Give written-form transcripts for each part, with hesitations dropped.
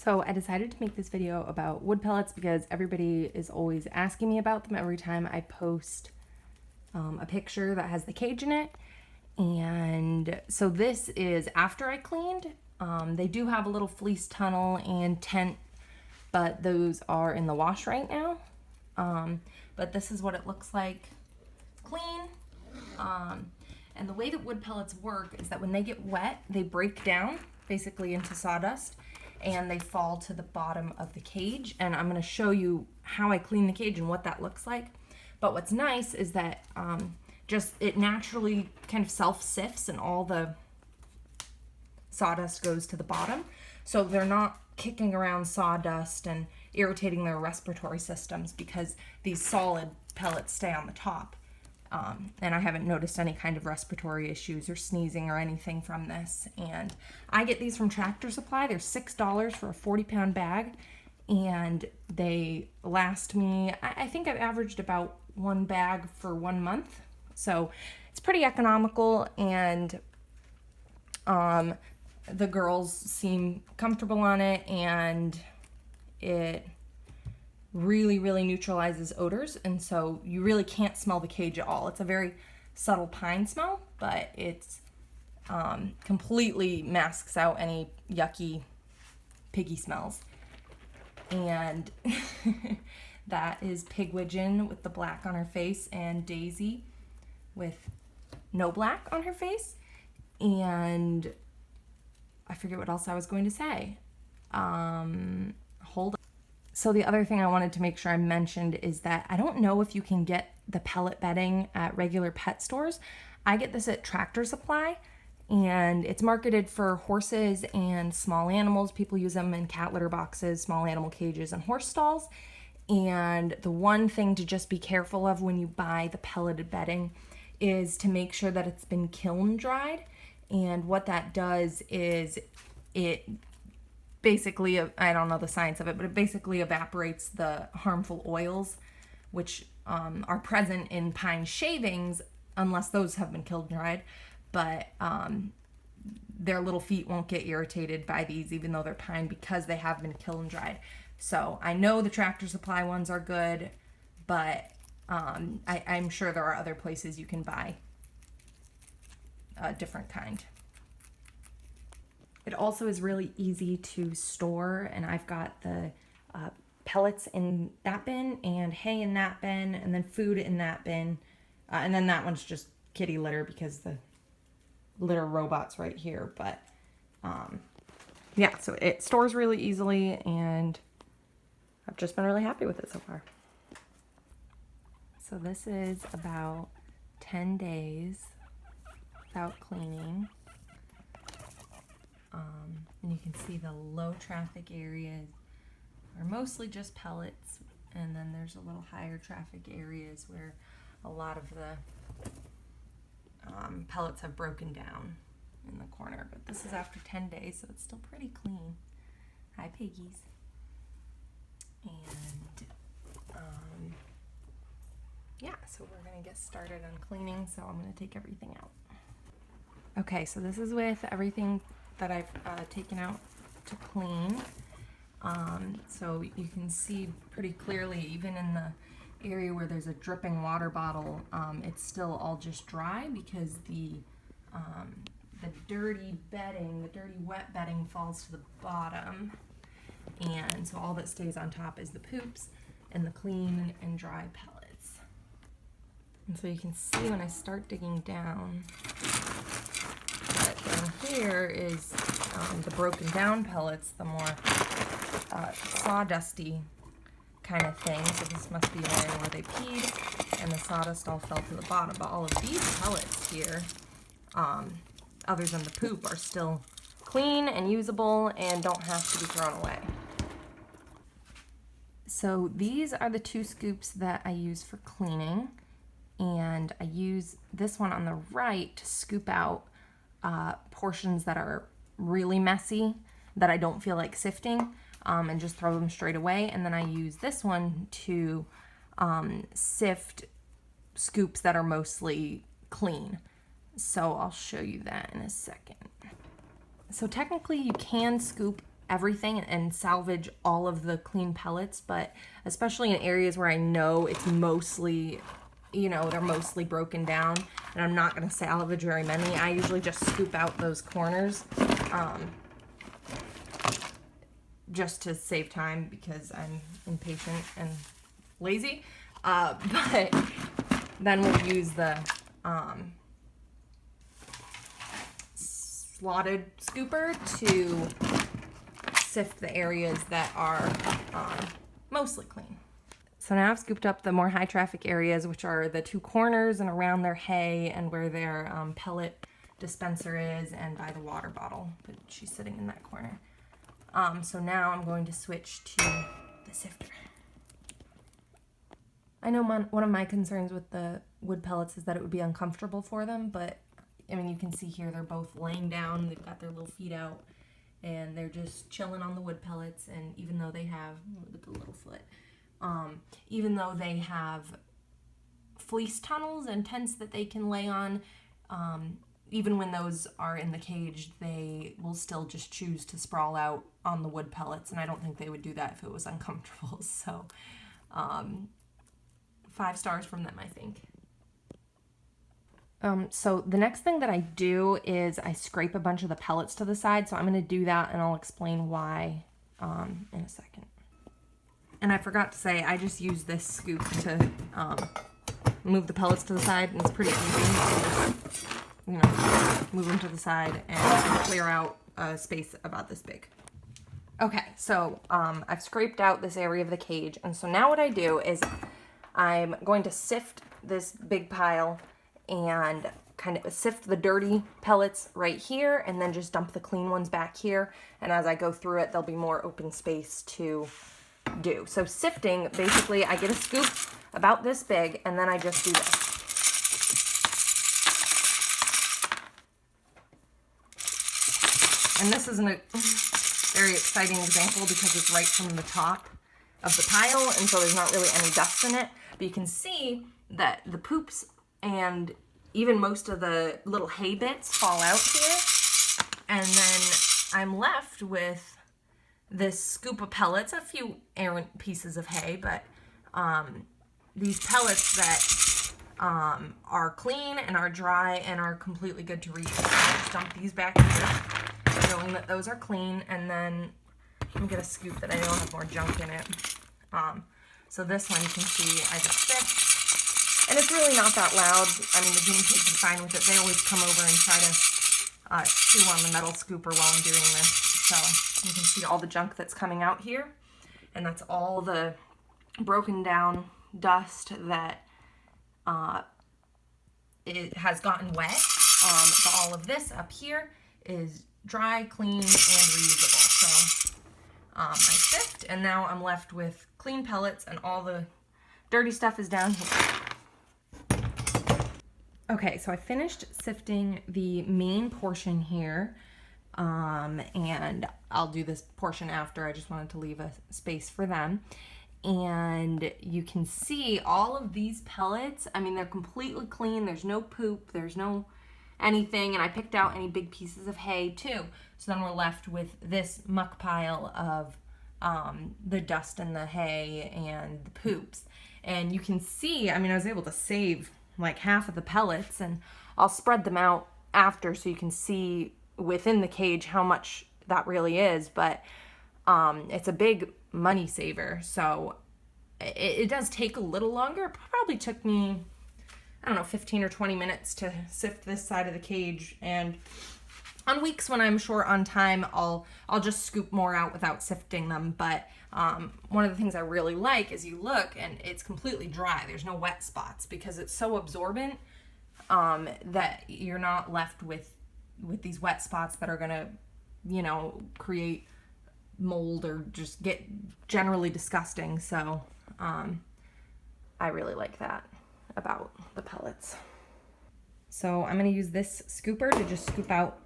So I decided to make this video about wood pellets because everybody is always asking me about them every time I post a picture that has the cage in it. And so this is after I cleaned. They do have a little fleece tunnel and tent, but those are in the wash right now. But this is what it looks like clean. And the way that wood pellets work is that when they get wet, they break down basically into sawdust and they fall to the bottom of the cage. And I'm going to show you how I clean the cage and what that looks like. But what's nice is that just it naturally kind of self-sifts and all the sawdust goes to the bottom. So they're not kicking around sawdust and irritating their respiratory systems because these solid pellets stay on the top. And I haven't noticed any kind of respiratory issues or sneezing or anything from this. And I get these from Tractor Supply. They're $6 for a 40-pound bag. And they last me, I think I've averaged about one bag for 1 month. So it's pretty economical, and the girls seem comfortable on it, and it really neutralizes odors, and so you really can't smell the cage at all. It's a very subtle pine smell, but it's completely masks out any yucky piggy smells. And that is Pigwidgeon with the black on her face, and Daisy with no black on her face. And I forget what else I was going to say. Hold on. So the other thing I wanted to make sure I mentioned is that I don't know if you can get the pellet bedding at regular pet stores. I get this at Tractor Supply, and it's marketed for horses and small animals. People use them in cat litter boxes, small animal cages, and horse stalls. And the one thing to just be careful of when you buy the pelleted bedding is to make sure that it's been kiln dried. And what that does is it basically, I don't know the science of it, but it basically evaporates the harmful oils which are present in pine shavings, unless those have been kiln dried. But their little feet won't get irritated by these, even though they're pine, because they have been kiln dried. So I know the Tractor Supply ones are good, but I'm sure there are other places you can buy a different kind. It also is really easy to store, and I've got the pellets in that bin and hay in that bin and then food in that bin. And then that one's just kitty litter because the litter robot's right here. But yeah, so it stores really easily, and I've just been really happy with it so far. So this is about 10 days without cleaning. And you can see the low traffic areas are mostly just pellets, and then there's a little higher traffic areas where a lot of the pellets have broken down in the corner. But this is after 10 days, so it's still pretty clean. Hi, piggies. And yeah, so we're gonna get started on cleaning, so I'm gonna take everything out. Okay, so this is with everything that I've taken out to clean. So you can see pretty clearly, even in the area where there's a dripping water bottle, it's still all just dry because the dirty bedding, the dirty wet bedding falls to the bottom. And so all that stays on top is the poops and the clean and dry pellets. And so you can see when I start digging down, that down here is the broken down pellets, the more sawdusty kind of thing. So this must be an area where they peed and the sawdust all fell to the bottom. But all of these pellets here, other than the poop, are still clean and usable and don't have to be thrown away. So these are the 2 scoops that I use for cleaning, and I use this one on the right to scoop out portions that are really messy that I don't feel like sifting, and just throw them straight away. And then I use this one to sift scoops that are mostly clean. So I'll show you that in a second. So technically you can scoop everything and salvage all of the clean pellets, but especially in areas where I know it's mostly, you know, they're mostly broken down and I'm not going to salvage very many, I usually just scoop out those corners just to save time because I'm impatient and lazy. But then we'll use the slotted scooper to sift the areas that are mostly clean. So now I've scooped up the more high traffic areas, which are the two corners and around their hay and where their pellet dispenser is, and by the water bottle, but she's sitting in that corner. So now I'm going to switch to the sifter. I know one of my concerns with the wood pellets is that it would be uncomfortable for them, but I mean, you can see here they're both laying down, they've got their little feet out, and they're just chilling on the wood pellets. And even though they have, look at the little foot, even though they have fleece tunnels and tents that they can lay on, even when those are in the cage, they will still just choose to sprawl out on the wood pellets, and I don't think they would do that if it was uncomfortable. So 5 stars from them, I think. So the next thing that I do is I scrape a bunch of the pellets to the side. So I'm going to do that and I'll explain why in a second. And I forgot to say, I just use this scoop to move the pellets to the side, and it's pretty easy. So just, you know, move them to the side and clear out a space about this big. Okay, so I've scraped out this area of the cage, and so now what I do is I'm going to sift this big pile and kind of sift the dirty pellets right here and then just dump the clean ones back here. And as I go through it, there'll be more open space to do. So sifting, basically I get a scoop about this big and then I just do this. And this isn't a very exciting example because it's right from the top of the pile, and so there's not really any dust in it. But you can see that the poops and even most of the little hay bits fall out here. And then I'm left with this scoop of pellets, a few errant pieces of hay, but these pellets that are clean and are dry and are completely good to reuse. So I just dump these back here, knowing that those are clean, and then let me get a scoop that I know will have more junk in it. So this one you can see I just sift, and it's really not that loud. I mean, the guinea pigs are fine with it. They always come over and try to chew on the metal scooper while I'm doing this. So you can see all the junk that's coming out here, and that's all the broken down dust that it has gotten wet. But all of this up here is dry, clean, and reusable. So I sift, and now I'm left with clean pellets, and all the dirty stuff is down here. Okay, so I finished sifting the main portion here, and I'll do this portion after. I just wanted to leave a space for them. And you can see all of these pellets, I mean, they're completely clean. There's no poop, there's no anything, and I picked out any big pieces of hay too. So then we're left with this muck pile of the dust and the hay and the poops. And you can see, I mean, I was able to save like half of the pellets, and I'll spread them out after so you can see within the cage how much that really is. But it's a big money saver. So it does take a little longer. It probably took me, I don't know, 15 or 20 minutes to sift this side of the cage. And on weeks when I'm short on time, I'll just scoop more out without sifting them. But one of the things I really like is you look and it's completely dry. There's no wet spots because it's so absorbent that you're not left with these wet spots that are gonna, you know, create mold or just get generally disgusting. So I really like that about the pellets. So I'm going to use this scooper to just scoop out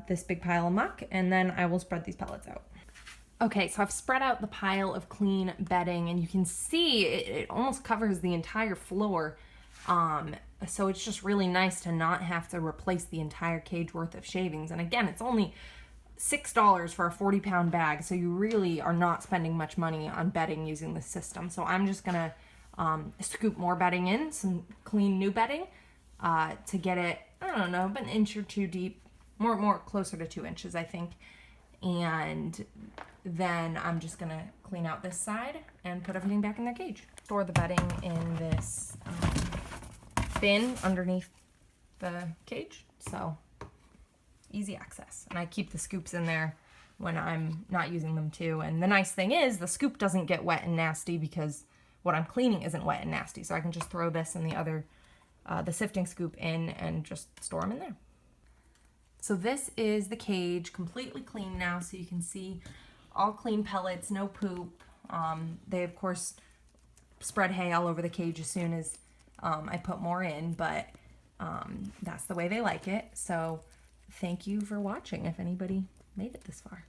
this big pile of muck, and then I will spread these pellets out. Okay, so I've spread out the pile of clean bedding, and you can see it almost covers the entire floor. So it's just really nice to not have to replace the entire cage worth of shavings. And again, it's only $6 for a 40-pound bag, so you really are not spending much money on bedding using this system. So I'm just gonna scoop more bedding in, some clean new bedding, to get it, I don't know, about an inch or two deep, more closer to 2 inches, I think. And then I'm just gonna clean out this side and put everything back in their cage. Store the bedding in this bin underneath the cage, so easy access. And I keep the scoops in there when I'm not using them too. And the nice thing is the scoop doesn't get wet and nasty because what I'm cleaning isn't wet and nasty. So I can just throw this and the other, the sifting scoop in and just store them in there. So this is the cage, completely clean now, so you can see all clean pellets, no poop. They of course spread hay all over the cage as soon as I put more in, but that's the way they like it. So thank you for watching if anybody made it this far.